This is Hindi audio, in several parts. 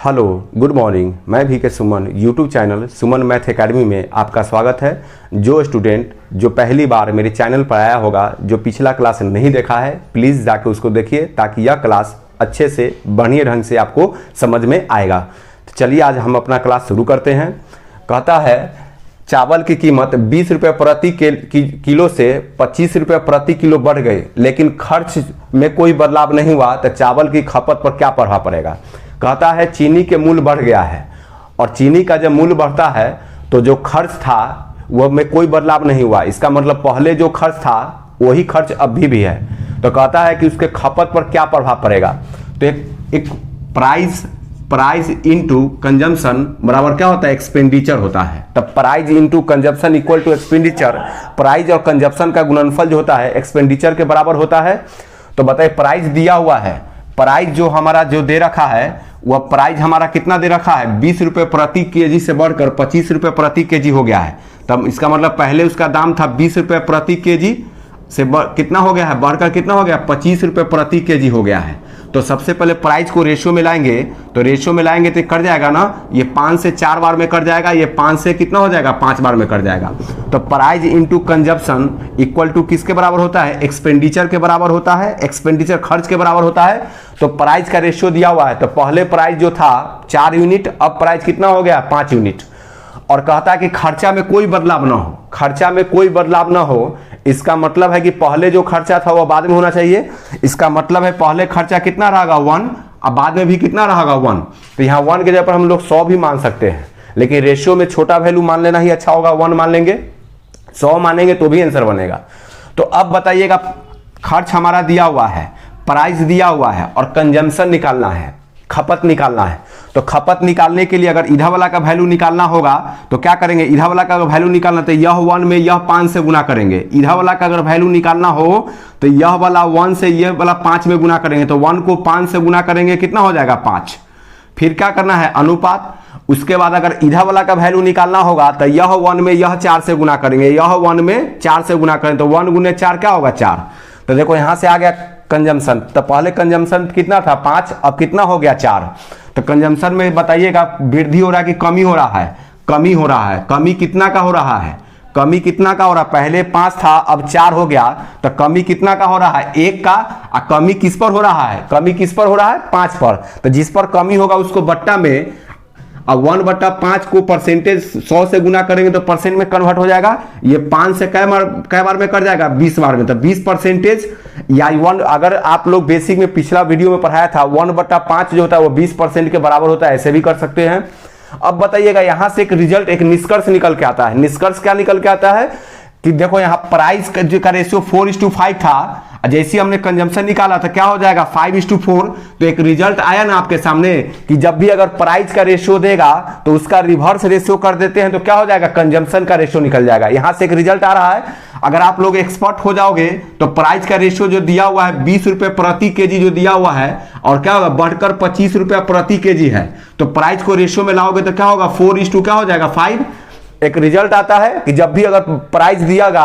Hello good morning. मैं भी के सुमन यूट्यूब चैनल सुमन मैथ एकेडमी में आपका स्वागत है। जो स्टूडेंट जो पहली बार मेरे चैनल पर आया होगा, जो पिछला क्लास नहीं देखा है, प्लीज़ जाके उसको देखिए ताकि यह क्लास अच्छे से बढ़िया ढंग से आपको समझ में आएगा। तो चलिए आज हम अपना क्लास शुरू करते हैं। कहता है चावल की कीमत 20 रुपये प्रति किलो से 25 रुपये प्रति किलो बढ़ गई, लेकिन खर्च में कोई बदलाव नहीं हुआ, तो चावल की खपत पर क्या प्रभाव पड़ेगा। कहता है चीनी के मूल्य बढ़ गया है, और चीनी का जब मूल्य बढ़ता है तो जो खर्च था वह में कोई बदलाव नहीं हुआ। इसका मतलब पहले जो खर्च था वही खर्च अभी भी है। तो कहता है कि उसके खपत पर क्या प्रभाव पड़ेगा। तो एक प्राइस इनटू कंजम्पशन बराबर क्या होता है, एक्सपेंडिचर होता है। तब price into consumption equal to expenditure. Price और कंजम्पशन का गुणनफल जो होता है एक्सपेंडिचर के बराबर होता है। तो बताइए प्राइस दिया हुआ है, प्राइस जो हमारा जो दे रखा है वह प्राइस हमारा कितना दे रखा है, 20 रुपये प्रति केजी से बढ़कर 25 रुपये प्रति केजी हो गया है। तब इसका मतलब पहले उसका दाम था 20 रुपये प्रति केजी से कितना हो गया है, बढ़कर कितना हो गया, 25 रुपये प्रति केजी हो गया है। तो सबसे पहले प्राइस को रेशियो में लाएंगे, तो रेशियो में लाएंगे तो कट जाएगा ना, ये 5 से 4 बार में कट जाएगा, ये 5 से कितना हो जाएगा, 5 बार में कट जाएगा। तो price into consumption equal to किसके बराबर होता है, एक्सपेंडिचर के बराबर होता है। एक्सपेंडिचर खर्च के बराबर होता है। तो प्राइस का रेशियो दिया हुआ है, तो पहले प्राइस जो था 4 यूनिट, अब प्राइस कितना हो गया, 5 यूनिट। और कहता है कि खर्चा में कोई बदलाव ना हो, खर्चा में कोई बदलाव ना हो। इसका मतलब है कि पहले जो खर्चा था वो बाद में होना चाहिए। इसका मतलब है पहले खर्चा कितना रहेगा 1, अब बाद में भी कितना रहेगा 1। तो यहाँ 1 के जगह पर हम लोग 100 भी मान सकते हैं, लेकिन रेशियो में छोटा वैल्यू मान लेना ही अच्छा होगा। 1 मान लेंगे, 100 मानेंगे तो भी आंसर बनेगा। तो अब बताइएगा खर्च हमारा दिया हुआ है, प्राइस दिया हुआ है, और कंजम्पशन निकालना है, खपत निकालना है। तो खपत निकालने के लिए अगर इधर वाला का वैल्यू निकालना होगा तो क्या करेंगे, इधर वाला का वैल्यू निकालना तो यह 1 में यह 5 से गुना करेंगे। इधर वाला का अगर वैल्यू निकालना हो तो यह वाला 1 से यह वाला 5 में गुना करेंगे। तो 1 को 5 से गुना करेंगे, कितना हो जाएगा 5। फिर क्या करना है, अनुपात। उसके बाद अगर इधर वाला का वैल्यू निकालना होगा तो यह 1 में यह 4 से गुना करेंगे, यह 1 में 4 से गुना करें तो 1 गुने 4 क्या होगा, 4। तो देखो यहां से आ गया कंजम्पशन। तो पहले कंजम्पशन कितना था 5, अब कितना हो गया 4। तो कंजम्पशन में बताइएगा वृद्धि हो रहा है कि कमी हो रहा है, कमी हो रहा है। कमी कितना का हो रहा है, कमी कितना का हो रहा है, पहले 5 था अब 4 हो गया, तो कमी कितना का हो रहा है, 1 का। और कमी किस पर हो रहा है, कमी किस पर हो रहा है, 5 पर। तो जिस पर कमी होगा उसको बट्टा में, अब 1/5 को परसेंटेज 100 से गुना करेंगे तो परसेंट में कन्वर्ट हो जाएगा। ये 5 से कै बार में कर जाएगा, 20 बार में। तो 20% या 1, अगर आप लोग बेसिक में पिछला वीडियो में पढ़ाया था 1/5 जो होता है वो 20% के बराबर होता है, ऐसे भी कर सकते हैं। अब बताइएगा यहां से एक रिजल्ट, एक निष्कर्ष निकल के आता है। निष्कर्ष क्या निकल के आता है कि देखो यहाँ प्राइस का रेशियो 4:5 था, जैसे हमने कंजम्पशन निकाला तो क्या हो जाएगा 5:4। तो एक रिजल्ट आया ना आपके सामने कि जब भी अगर प्राइस का रेशियो देगा तो उसका रिवर्स रेशियो कर देते हैं तो क्या हो जाएगा, कंजम्पशन का रेशियो निकल जाएगा। यहां से एक रिजल्ट आ रहा है, अगर आप लोग एक्सपर्ट हो जाओगे तो प्राइस का रेशियो जो दिया हुआ है 20 रुपये प्रति केजी जो दिया हुआ है, और क्या होगा बढ़कर 25 रुपया प्रति केजी है, तो प्राइस को रेशियो में लाओगे तो क्या होगा 4:2 क्या हो जाएगा 5। एक रिजल्ट आता है कि जब भी अगर प्राइस दियागा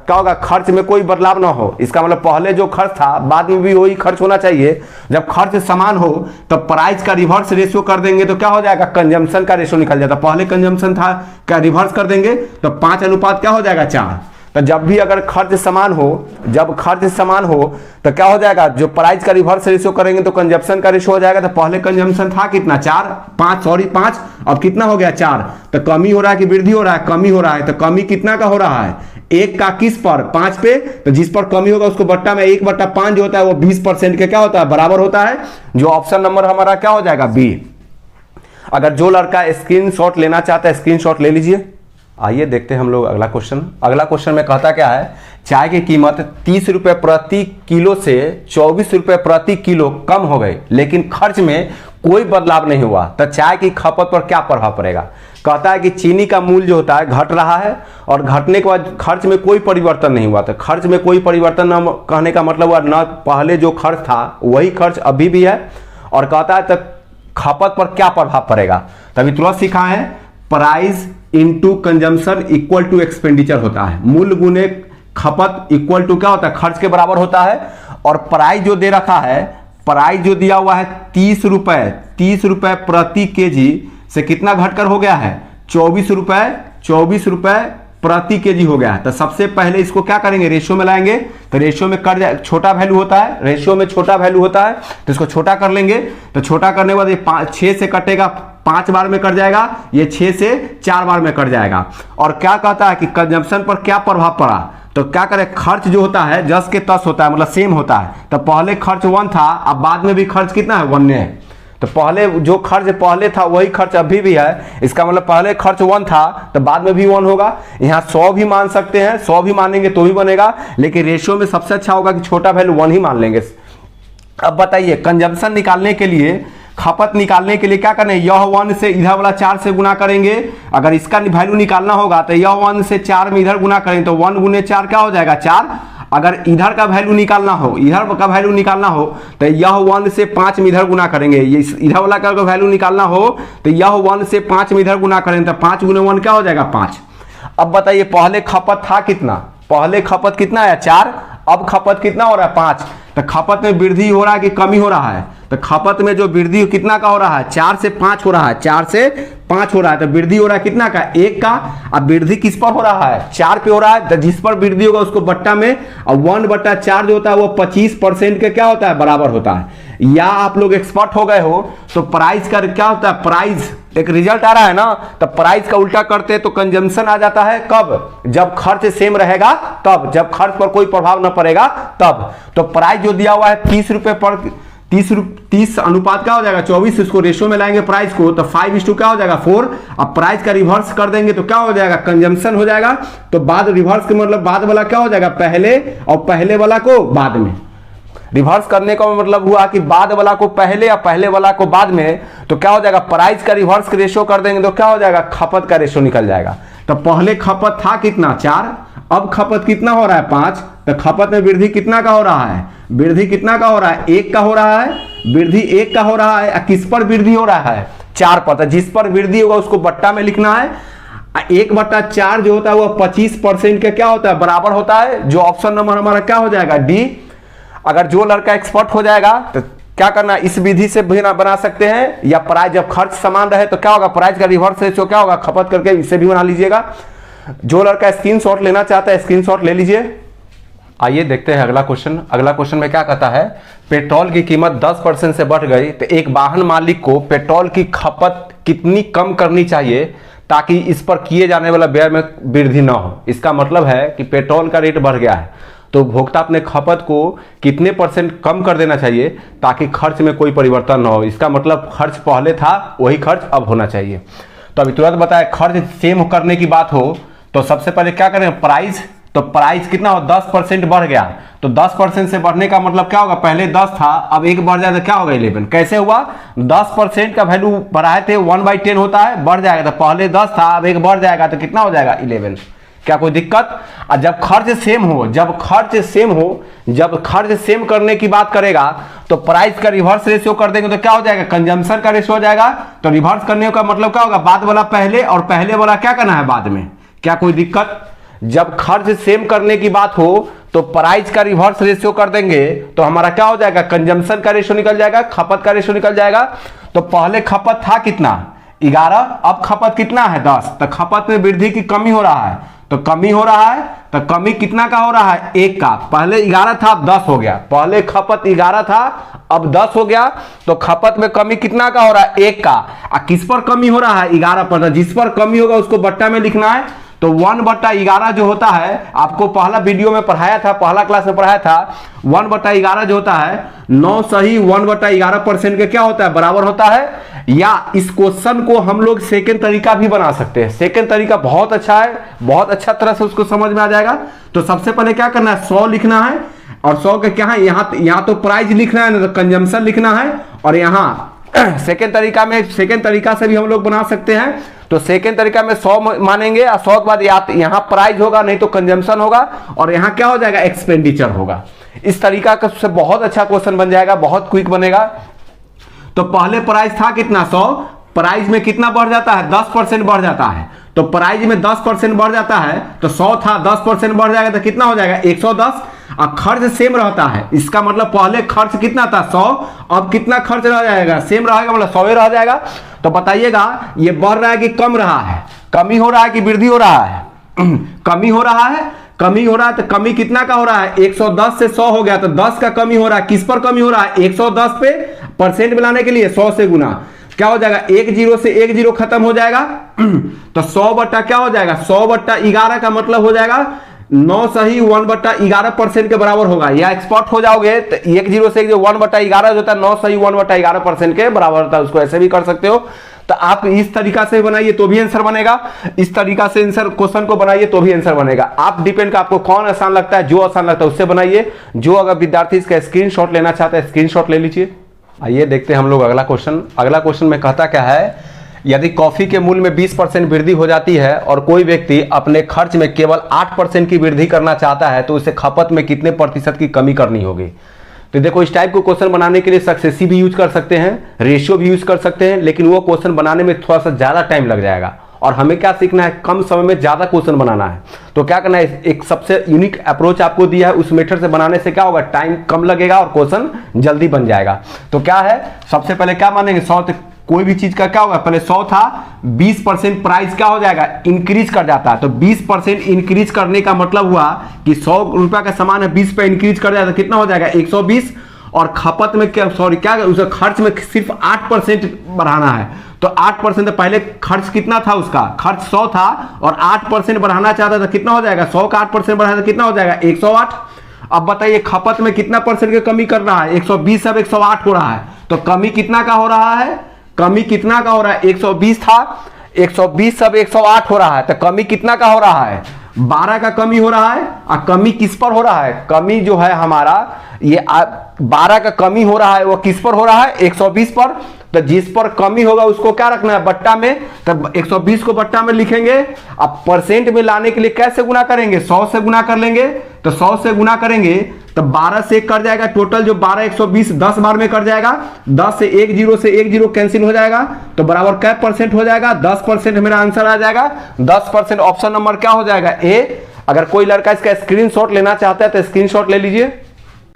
क्या होगा, खर्च में कोई बदलाव ना हो। इसका मतलब पहले जो खर्च था बाद में भी वही खर्च होना चाहिए। जब खर्च समान हो तो प्राइस का रिवर्स रेशियो कर देंगे तो क्या हो जाएगा, कंजम्पशन का रेशियो निकल जाता। पहले कंजम्पशन था, क्या रिवर्स कर देंगे तो 5 अनुपात क्या हो जाएगा 4। तो जब भी अगर खर्च समान हो, जब खर्च समान हो तो क्या हो जाएगा, जो प्राइस का रिवर्स रेशियो करेंगे तो कंजम्पशन का रेशियो हो जाएगा। तो पहले कंजम्पशन था कितना 5, अब कितना हो गया 4। तो कमी हो रहा है कि वृद्धि हो रहा है, कमी हो रहा है। तो कमी कितना का हो रहा है, 1 का किस पर, 5 पे। तो जिस पर कमी होगा उसको बट्टा में 1/5 जो होता है वो 20% के क्या होता है, बराबर होता है। जो ऑप्शन नंबर हमारा क्या हो जाएगा, बी। अगर जो लड़का स्क्रीनशॉट लेना चाहता है स्क्रीनशॉट ले लीजिए। आइए देखते हैं हम लोग अगला क्वेश्चन। अगला क्वेश्चन में कहता क्या है, चाय की कीमत 30 रुपये प्रति किलो से 24 रुपये प्रति किलो कम हो गई, लेकिन खर्च में कोई बदलाव नहीं हुआ, तो चाय की खपत पर क्या प्रभाव पड़ेगा। कहता है कि चीनी का मूल्य जो होता है घट रहा है, और घटने के बाद खर्च में कोई परिवर्तन नहीं हुआ। तो खर्च में कोई परिवर्तन न कहने का मतलब हुआ न पहले जो खर्च था वही खर्च अभी भी है। और कहता है तो खपत पर क्या प्रभाव पड़ेगा। तभी तुरंत सीखा है, price into consumption equal to expenditure होता है। मूल्य गुने खपत इक्वल टू क्या होता है, खर्च के बराबर होता है। और प्राइस जो दे रखा है प्राइस जो दिया हुआ है 30 रुपए, 30 रुपए प्रति केजी से कितना घटकर हो गया है 24 रुपए, 24 रुपए प्रति केजी हो गया है। तो सबसे पहले इसको क्या करेंगे, रेशियो में लाएंगे। तो रेशियो में कर जाए, छोटा वैल्यू होता है, रेशियो में छोटा वैल्यू होता है, तो इसको छोटा कर लेंगे। तो छोटा करने के बाद ये 6 से कटेगा, 5 बार में कट जाएगा, ये 6 से 4 बार में कट जाएगा। और क्या कहता है कि कंजम्पशन पर क्या प्रभाव पड़ा, तो क्या करें, खर्च जो होता है 10 के 10 होता है, मतलब सेम होता है। तो पहले खर्च 1 था, अब बाद में भी खर्च कितना है 1 है। तो पहले जो खर्च पहले था वही खर्च अभी भी है, इसका मतलब पहले खर्च 1 था तो बाद में भी 1 होगा। यहाँ 100 भी मान सकते हैं, 100 भी मानेंगे तो भी बनेगा, लेकिन रेशियो में सबसे अच्छा होगा कि छोटा वैल्यू 1 ही मान लेंगे। अब बताइए कंजम्पशन निकालने के लिए, खपत निकालने के लिए क्या करना है, यह 1 से इधर वाला 4 से गुना करेंगे। अगर इसका वैल्यू निकालना होगा तो यह 1 से 4 में इधर गुना करेंगे तो 1 गुने 4 क्या हो जाएगा 4। अगर इधर का वैल्यू निकालना हो, इधर का वैल्यू निकालना हो तो यह 1 से 5 में इधर गुना करेंगे। ये इधर वाला का वैल्यू निकालना हो तो यह 1 से 5 में इधर गुना करेंगे तो 5 गुने 1 क्या हो जाएगा 5। अब बताइए पहले खपत था कितना, पहले खपत कितना है 4, अब खपत कितना हो रहा है 5। तो खपत में वृद्धि हो रहा है कि कमी हो रहा है, तो खपत में जो वृद्धि कितना का हो रहा है 4 से 5 हो रहा है, 4 से 5 हो रहा है। तो वृद्धि हो रहा है कितना का 1 का। अब वृद्धि किस पर हो रहा है 4 पे हो रहा है, तो जिस पर वृद्धि होगा उसको बट्टा में, और 1/4 जो होता है वो 25% के क्या होता है बराबर होता है। या आप लोग एक्सपर्ट हो गए हो तो प्राइस का क्या होता है, प्राइस एक रिजल्ट आ रहा है ना, तो प्राइस का उल्टा करते तो कंजम्पशन आ जाता है कब, जब खर्च सेम रहेगा तब, जब खर्च पर कोई प्रभाव न पड़ेगा तब। तो प्राइस जो दिया हुआ है 30 रुपए पर 30 अनुपात क्या हो जाएगा 24, इसको रेशियो में लाएंगे प्राइस को तो 5:2 क्या हो जाएगा 4। अब प्राइस का रिवर्स कर देंगे तो क्या हो जाएगा कंजम्पशन हो जाएगा। तो बाद रिवर्स के मतलब बाद वाला क्या हो जाएगा पहले, और पहले वाला को बाद में। रिवर्स करने का मतलब हुआ कि बाद वाला को पहले या पहले वाला को बाद में, तो क्या हो जाएगा प्राइस का रिवर्स का रेशियो कर देंगे तो क्या हो जाएगा खपत का रेशियो निकल जाएगा। तो पहले खपत था कितना 4, अब खपत कितना हो रहा है 5। तो खपत में वृद्धि कितना का हो रहा है, वृद्धि कितना का हो रहा है 1 का हो रहा है, वृद्धि 1 का हो रहा है। किस पर वृद्धि हो रहा है 4 पर, तो जिस पर वृद्धि होगा उसको बट्टा में लिखना है। 1/4 जो होता है वो 25% के क्या होता है बराबर होता है, जो ऑप्शन नंबर हमारा क्या हो जाएगा डी। अगर जो लड़का एक्सपर्ट हो जाएगा तो क्या करना, इस विधि से भी बना सकते हैं, या प्राइस जब खर्च समान रहे तो क्या होगा प्राइस का रिवर्स रेशियो क्या होगा खपत करके इसे भी बना लीजिएगा। जो लड़का स्क्रीनशॉट लेना चाहता है स्क्रीनशॉट ले लीजिए। आइए देखते हैं अगला क्वेश्चन। अगला क्वेश्चन में क्या कहता है, पेट्रोल की कीमत 10% से बढ़ गई तो एक वाहन मालिक को पेट्रोल की खपत कितनी कम करनी चाहिए ताकि इस पर किए जाने वाला व्यय में वृद्धि न हो। इसका मतलब है कि पेट्रोल का रेट बढ़ गया है तो उपभोक्ता अपने खपत को कितने % कम कर देना चाहिए ताकि खर्च में कोई परिवर्तन न हो। इसका मतलब खर्च पहले था वही खर्च अब होना चाहिए। तो अभी तुरंत बताया खर्च सेम करने की बात हो तो सबसे पहले क्या करें प्राइस, तो प्राइस कितना हो 10% बढ़ गया, तो 10% से बढ़ने का मतलब क्या होगा पहले 10 था अब 1 बढ़ जाए तो क्या होगा 11। कैसे हुआ 10% का वैल्यू बढ़ाए थे 1/10 होता है, बढ़ जाएगा तो पहले 10 था अब 1 बढ़ जाएगा तो कितना हो जाएगा 11। क्या कोई दिक्कत। और जब खर्च सेम हो, जब खर्च सेम हो, जब खर्च सेम करने की बात करेगा तो प्राइस का रिवर्स रेशियो कर देंगे तो क्या हो जाएगा कंजम्पशन का रेशियो हो जाएगा। तो रिवर्स करने का मतलब क्या होगा बाद वाला पहले और पहले वाला क्या करना है बाद में। क्या कोई दिक्कत। जब खर्च सेम करने की बात हो तो प्राइस का रिवर्स रेशियो कर देंगे तो हमारा क्या हो जाएगा कंजम्पशन का रेशियो निकल जाएगा, खपत का रेशियो निकल जाएगा। तो पहले खपत था कितना 11, अब खपत कितना है 10, तो खपत में वृद्धि की कमी हो रहा है, तो कमी हो रहा है तो कमी कितना का हो रहा है 1 का। पहले 11 था अब 10 हो गया, पहले खपत 11 था अब 10 हो गया, तो खपत में कमी कितना का हो रहा है 1 का। किस पर कमी हो रहा है 11 पर, जिस पर कमी होगा उसको बट्टा में लिखना है। तो 1/11 जो होता है आपको पहला वीडियो में पढ़ाया था, पहला क्लास में पढ़ाया था 1/11 जो होता है 9 सही 1/11% के क्या होता है बराबर होता है। या इस क्वेश्चन को हम लोग सेकंड तरीका भी बना सकते हैं, सेकंड तरीका बहुत अच्छा है, बहुत अच्छा तरह से उसको समझ में आ जाएगा। तो सबसे पहले क्या करना है 100 लिखना है, और 100 का क्या है यहाँ तो प्राइस लिखना है ना तो कंजम्पशन लिखना है। और यहाँ सेकेंड तरीका में, सेकेंड तरीका से भी हम लोग बना सकते हैं। तो सेकेंड तरीका में 100 मानेंगे और 100 के बाद यहाँ प्राइस होगा नहीं तो कंजम्पशन होगा, और यहाँ क्या हो जाएगा एक्सपेंडिचर होगा। इस तरीका का से बहुत अच्छा क्वेश्चन बन जाएगा, बहुत क्विक बनेगा। तो पहले प्राइस था कितना 100, प्राइस में कितना बढ़ जाता है 10% बढ़ जाता है। तो प्राइस में 10% बढ़ जाता है तो 100 था 10% बढ़ जाएगा तो कितना हो जाएगा 110। अब खर्च सेम रहता है, इसका मतलब पहले खर्च कितना था 100, अब कितना खर्च रह जाएगा, सेम रहेगा, मतलब 100 रह जाएगा। तो बताइएगा ये बढ़ रहा है कि कम रहा है, कमी हो रहा है कि वृद्धि हो रहा है? कमी हो रहा है, कमी हो रहा है। तो कमी कितना का हो रहा है, 110 से 100 हो गया, तो 10 का कमी हो रहा है। किस पर कमी हो रहा है, 110 पे परसेंट मिलाने के लिए 100 से गुना, क्या हो जाएगा, 1 0 से 1 0 खत्म हो जाएगा। तो 100 बट्टा क्या हो जाएगा, 100 बट्टा 11 का मतलब हो जाएगा 9 सही 1/11% के बराबर होगा। या एक्सपर्ट हो जाओगे तो 1 0 से 1/11 जो होता है 9 सही 1/11% के बराबर होता है, उसको ऐसे भी कर सकते हो। तो आप इस तरीका से बनाइए तो भी आंसर बनेगा, इस तरीका से आंसर क्वेश्चन को बनाइए तो भी आंसर बनेगा। आप डिपेंड, आपको कौन आसान लगता है, जो आसान लगता है उससे बनाइए। जो अगर विद्यार्थी इसका स्क्रीनशॉट लेना चाहता है स्क्रीनशॉट ले लीजिए। आइए देखते हैं हम लोग अगला क्वेश्चन। अगला क्वेश्चन में कहता क्या है, यदि कॉफी के मूल्य में 20% वृद्धि हो जाती है और कोई व्यक्ति अपने खर्च में केवल 8% की वृद्धि करना चाहता है तो उसे खपत में कितने प्रतिशत की कमी करनी होगी। तो देखो इस टाइप को क्वेश्चन बनाने के लिए सक्सेसिव भी यूज कर सकते हैं, रेशियो भी यूज कर सकते हैं, लेकिन वो क्वेश्चन बनाने में थोड़ा सा ज्यादा टाइम लग जाएगा। और हमें क्या सीखना है, कम समय में ज्यादा क्वेश्चन बनाना है। तो क्या करना है, एक सबसे यूनिक अप्रोच आपको दिया है, उस मेथड से बनाने से क्या होगा, टाइम कम लगेगा और क्वेश्चन जल्दी बन जाएगा। तो क्या है, सबसे पहले क्या मानेंगे, 100, कोई भी चीज का क्या होगा, पहले 100 था, 20% प्राइस क्या हो जाएगा, इंक्रीज कर जाता है। तो 20% इंक्रीज करने का मतलब हुआ कि 100 रुपया का सामान है, 20 पे इंक्रीज कर जाता है, कितना हो जाएगा 120। और खपत में क्या, सॉरी क्या, उसे खर्च में सिर्फ 8% बढ़ाना है। तो 8%, तो पहले खर्च कितना था, उसका खर्च 100 था और 8% बढ़ाना चाहता था, कितना हो जाएगा, 100 का 8% बढ़ाना तो कितना हो जाएगा 108। अब बताइए खपत में कितना परसेंट की कमी कर रहा है, 120 अब 108 हो रहा है। तो कमी कितना का हो रहा है, कमी कितना का हो रहा है, 120 था, 120 अब 108 हो रहा है। तो कमी कितना का हो रहा है, 12 का कमी हो रहा है। और कमी किस पर हो रहा है, कमी जो है हमारा ये 12 का कमी हो रहा है, वो किस पर हो रहा है, 120 पर। तो जिस पर कमी होगा उसको क्या रखना है, बट्टा में। तब 120 को बट्टा में लिखेंगे। अब परसेंट में लाने के लिए कैसे गुना करेंगे, 100 से गुना कर लेंगे। तो 100 से गुना करेंगे तो 12 से कर जाएगा, टोटल जो 12 120 10 बार में कर जाएगा, 10 से 1 0 से 1 0 कैंसिल हो जाएगा। तो बराबर क्या परसेंट हो जाएगा, 10% मेरा आंसर आ जाएगा। 10% ऑप्शन नंबर क्या हो जाएगा, ए। अगर कोई लड़का इसका स्क्रीनशॉट लेना चाहता है तो स्क्रीनशॉट ले लीजिए।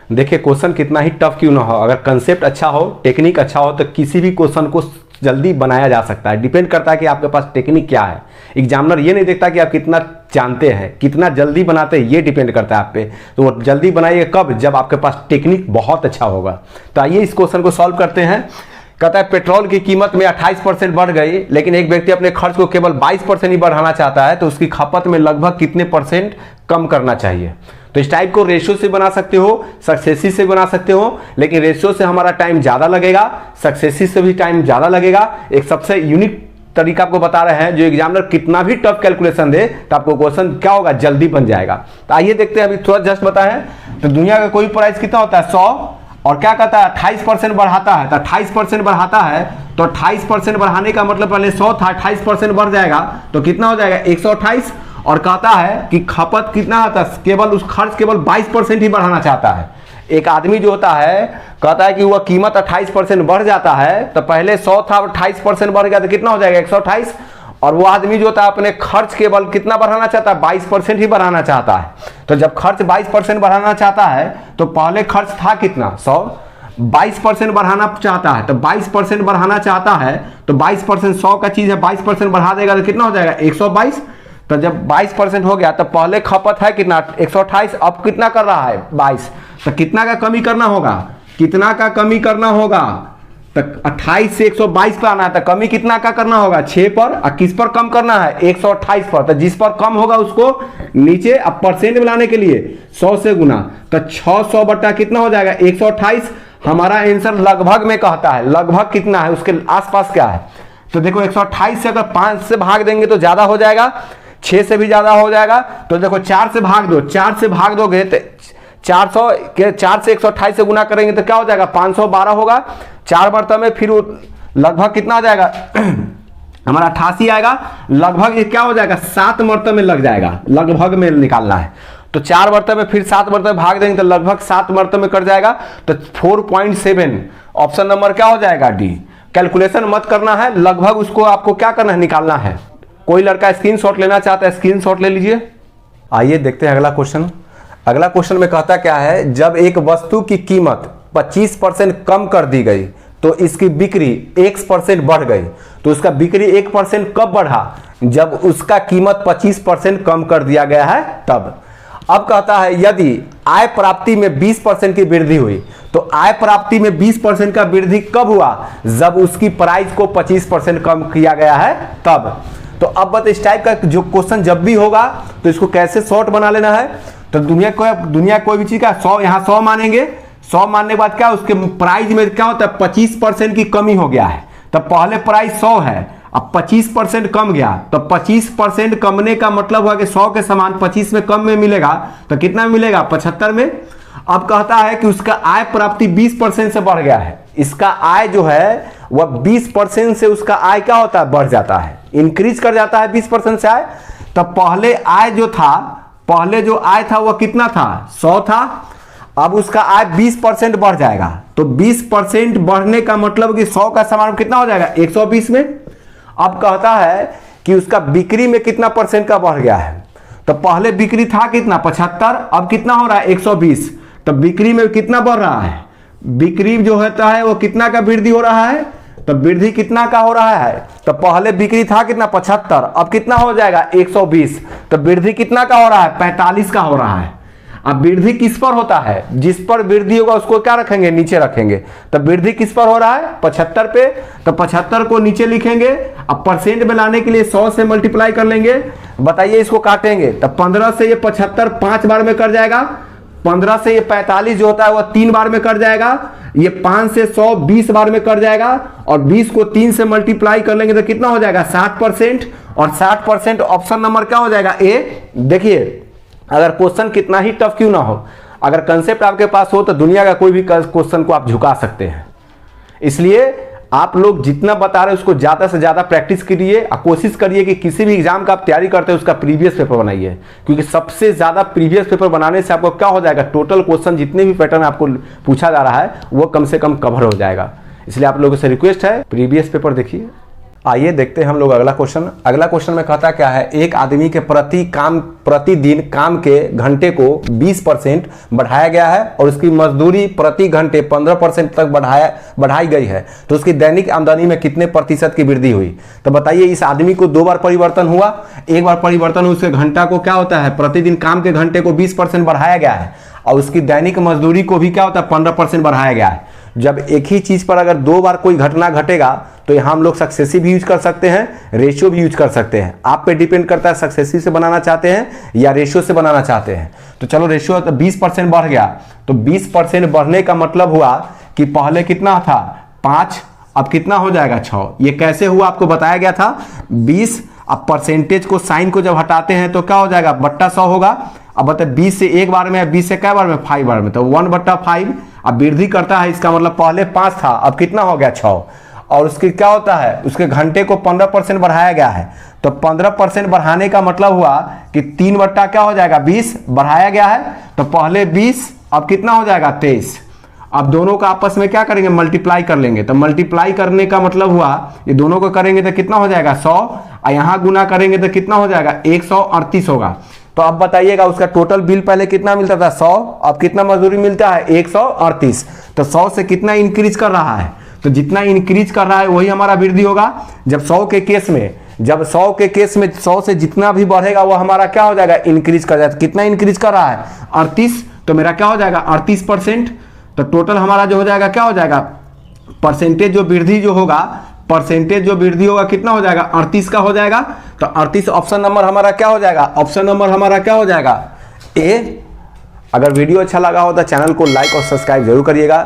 देखिए क्वेश्चन कितना ही टफ क्यों ना हो, अगर कंसेप्ट अच्छा हो, टेक्निक अच्छा हो, तो किसी भी क्वेश्चन को जल्दी बनाया जा सकता है। डिपेंड करता है कि आपके पास टेक्निक क्या है। एग्जामिनर ये नहीं देखता कि आप कितना जानते हैं, कितना जल्दी बनाते हैं, ये डिपेंड करता है आप पे। तो वो जल्दी बनाइए कब, जब आपके पास टेक्निक बहुत अच्छा होगा। तो आइए इस क्वेश्चन को सॉल्व करते हैं। कहता है पेट्रोल की कीमत में 28% बढ़ गई, लेकिन एक व्यक्ति अपने खर्च को केवल 22% ही बढ़ाना चाहता है, तो उसकी खपत में लगभग कितने परसेंट कम करना चाहिए। तो इस टाइप को रेशियो से बना सकते हो, सक्सेसिव से बना सकते हो, लेकिन रेशियो से हमारा टाइम ज्यादा लगेगा, सक्सेसिव से भी टाइम ज्यादा लगेगा। एक सबसे यूनिक तरीका आपको बता रहे हैं, जो एग्जामिनर कितना भी टफ कैलकुलेशन दे तो आपको क्वेश्चन क्या होगा, जल्दी बन जाएगा। तो आइए देखते हैं, अभी थोड़ा जस्ट बताएं। तो दुनिया का कोई प्राइस कितना होता है 100, और क्या कहता है 28% बढ़ाता है। तो 28% बढ़ाता है, तो 28% बढ़ाने का मतलब पहले 100 था, 28% बढ़ जाएगा तो कितना हो जाएगा 128। और कहता है कि खपत कितना आता है, केवल उस खर्च केवल 22% ही बढ़ाना चाहता है। एक आदमी जो होता है कहता है कि वह कीमत 28% बढ़ जाता है, तो पहले 100 था, 28% बढ़ गया तो कितना हो जाएगा 128। और वो आदमी जो होता है अपने खर्च केवल कितना बढ़ाना चाहता है, 22% ही बढ़ाना चाहता है। तो जब खर्च 22% बढ़ाना चाहता है तो पहले खर्च था कितना 100, 22% बढ़ाना चाहता है, तो 22% बढ़ाना चाहता है तो 22% 100 का चीज है, 22% बढ़ा देगा तो कितना हो जाएगा 122। तो जब 22% हो गया तो पहले खपत है कितना 128, अब कितना कर रहा है 22। तो कितना का कमी करना होगा, कितना का कमी करना होगा, तो 28 से 122 पर आना है। तो कमी कितना का करना होगा 6 पर, और किस पर कम करना है 128 पर। तो जिस पर कम होगा उसको नीचे, अब परसेंट मिलाने के लिए 100 से गुना, तो 600 बटा कितना हो जाएगा 128। हमारा आंसर लगभग में कहता है, लगभग कितना है उसके आसपास क्या है। तो देखो 128 से अगर 5 से भाग देंगे तो ज्यादा हो जाएगा, 6 से भी ज्यादा हो जाएगा। तो देखो 4 से भाग दो, 4 से भाग दोगे तो 400 के 4 से 128 से गुना करेंगे तो क्या हो जाएगा 512 होगा। 4 मरतबे में फिर लगभग कितना आ जाएगा हमारा 88 आएगा। लगभग ये क्या हो जाएगा 7 मरतबे में लग जाएगा, लगभग में निकालना है। तो 4 मरतबे में फिर 7 मरतबे भाग देंगे तो लगभग 7 मरतबे में कर जाएगा। तो 4.7 ऑप्शन नंबर क्या हो जाएगा डी। कैलकुलेशन मत करना है, लगभग उसको आपको क्या करना है, निकालना है। कोई लड़का स्क्रीनशॉट लेना चाहता है स्क्रीनशॉट ले लीजिए। आइए देखते हैं अगला क्वेश्चन। अगला क्वेश्चन में कहता क्या है, जब एक वस्तु की कीमत 25% कम कर दी गई तो इसकी बिक्री X% बढ़ गई। तो उसका बिक्री 1% कब बढ़ा? जब उसका कीमत 25% कम कर दिया गया है तब। अब कहता है यदि आय प्राप्ति में 20% की वृद्धि हुई, तो आय प्राप्ति में 20% का वृद्धि कब हुआ? जब उसकी प्राइस को 25% कम किया गया है तब। तो अब बता, इस टाइप का जो क्वेश्चन जब भी होगा तो इसको कैसे शॉर्ट बना लेना है। तो दुनिया कोई भी चीज का 100 यहाँ 100 मानेंगे, 100 मानने के बाद क्या उसके प्राइस में क्या होता है 25% की कमी हो गया है। तो पहले प्राइस 100 है, अब 25% कम गया, तो 25% कमने का मतलब हुआ कि 100 के समान 25 में कम में मिलेगा, तो कितना में मिलेगा 75 में। अब कहता है कि उसका आय प्राप्ति 20% से बढ़ गया है। इसका आय जो है वह 20% से उसका आय क्या होता है बढ़ जाता है, इंक्रीज कर जाता है 20% से आय। तो पहले जो आय था वह कितना था 100 था, अब उसका आय 20% बढ़ जाएगा। तो 20% बढ़ने का मतलब कि 100 का समान कितना हो जाएगा 120 में। अब कहता है कि उसका बिक्री में कितना परसेंट का बढ़ गया है। तो पहले बिक्री था कितना 75, अब कितना हो रहा है 120। तो बिक्री में कितना बढ़ रहा है, बिक्री जो होता है वो कितना का वृद्धि हो रहा है, तो वृद्धि कितना का हो रहा है। तो पहले बिक्री था कितना 75, अब कितना हो जाएगा 120। तो वृद्धि कितना का हो रहा है 45 का हो रहा है। अब वृद्धि किस पर होता है, जिस पर वृद्धि होगा उसको क्या रखेंगे नीचे रखेंगे। तो वृद्धि किस पर हो रहा है 75 पे, तो 75 को नीचे लिखेंगे। अब परसेंट में लाने के लिए 100 से मल्टीप्लाई कर लेंगे। बताइए इसको काटेंगे तो 15 से ये 75 5 बार में कट जाएगा, 15 से ये 45 जो होता है वह 3 बार में कट जाएगा, ये 5 से 100 20 बार में कट जाएगा, और 20 को 3 से मल्टीप्लाई कर लेंगे तो कितना हो जाएगा 60%। और 60% ऑप्शन नंबर क्या हो जाएगा ए। देखिए अगर क्वेश्चन कितना ही टफ क्यों ना हो, अगर कंसेप्ट आपके पास हो तो दुनिया का कोई भी क्वेश्चन को आप झुका सकते हैं। इसलिए आप लोग जितना बता रहे हैं उसको ज़्यादा से ज़्यादा प्रैक्टिस करिए और कोशिश करिए कि किसी भी एग्जाम का आप तैयारी करते हैं उसका प्रीवियस पेपर बनाइए, क्योंकि सबसे ज़्यादा प्रीवियस पेपर बनाने से आपको क्या हो जाएगा टोटल क्वेश्चन जितने भी पैटर्न आपको पूछा जा रहा है वो कम से कम कवर हो जाएगा। इसलिए आप लोगों से रिक्वेस्ट है प्रीवियस पेपर देखिए। आइए देखते हैं हम लोग अगला क्वेश्चन। अगला क्वेश्चन में कहता क्या है, एक आदमी के प्रतिदिन काम के घंटे को 20% बढ़ाया गया है और उसकी मजदूरी प्रति घंटे 15% तक बढ़ाई गई है, तो उसकी दैनिक आमदनी में कितने प्रतिशत की वृद्धि हुई। तो बताइए इस आदमी को 2 बार परिवर्तन हुआ, एक बार परिवर्तन हुआ उसके घंटा को क्या होता है प्रतिदिन काम के घंटे को 20% बढ़ाया गया है और उसकी दैनिक मजदूरी को भी क्या होता है 15% बढ़ाया गया है। जब एक ही चीज पर अगर 2 बार कोई घटना घटेगा तो यहाँ हम लोग सक्सेसिव भी यूज कर सकते हैं, रेशियो भी यूज कर सकते हैं। आप पे डिपेंड करता है सक्सेसिव से बनाना चाहते हैं या रेशियो से बनाना चाहते हैं। तो चलो रेशियो तो 20% बढ़ गया, तो 20% बढ़ने का मतलब हुआ कि पहले कितना था 5, अब कितना हो जाएगा 6। ये कैसे हुआ आपको बताया गया था 20। अब परसेंटेज को साइन को जब हटाते हैं तो क्या हो जाएगा बट्टा 100 होगा। अब बताए 20 से एक बार में, 20 से क्या बार में 5 बार में, तो 1/5। अब वृद्धि करता है, इसका मतलब पहले 5 था अब कितना हो गया 6। और उसकी क्या होता है उसके घंटे को 15% बढ़ाया गया है, तो 15% बढ़ाने का मतलब हुआ कि 3 बट्टा क्या हो जाएगा 20 बढ़ाया गया है। तो पहले 20 अब कितना हो जाएगा 23। अब दोनों का आपस में क्या करेंगे मल्टीप्लाई कर लेंगे, तो मल्टीप्लाई करने का मतलब हुआ ये दोनों को करेंगे तो कितना हो जाएगा 100 और यहाँ गुना करेंगे तो कितना हो जाएगा 138 होगा। तो अब बताइएगा उसका टोटल बिल पहले कितना मिलता था 100, अब कितना मजदूरी मिलता है 138। तो 100 से कितना इंक्रीज कर रहा है, तो जितना इंक्रीज कर रहा है वही हमारा वृद्धि होगा। जब 100 के केस में 100 से जितना भी बढ़ेगा वो हमारा क्या हो जाएगा इंक्रीज कर जाएगा। कितना इंक्रीज कर रहा है 38, तो मेरा क्या हो जाएगा 38%। तो टोटल हमारा जो हो जाएगा क्या हो जाएगा परसेंटेज जो वृद्धि होगा कितना हो जाएगा 38 का हो जाएगा। तो 38 ऑप्शन नंबर हमारा क्या हो जाएगा, ऑप्शन नंबर हमारा क्या हो जाएगा ए। अगर वीडियो अच्छा लगा हो तो चैनल को लाइक और सब्सक्राइब जरूर करिएगा।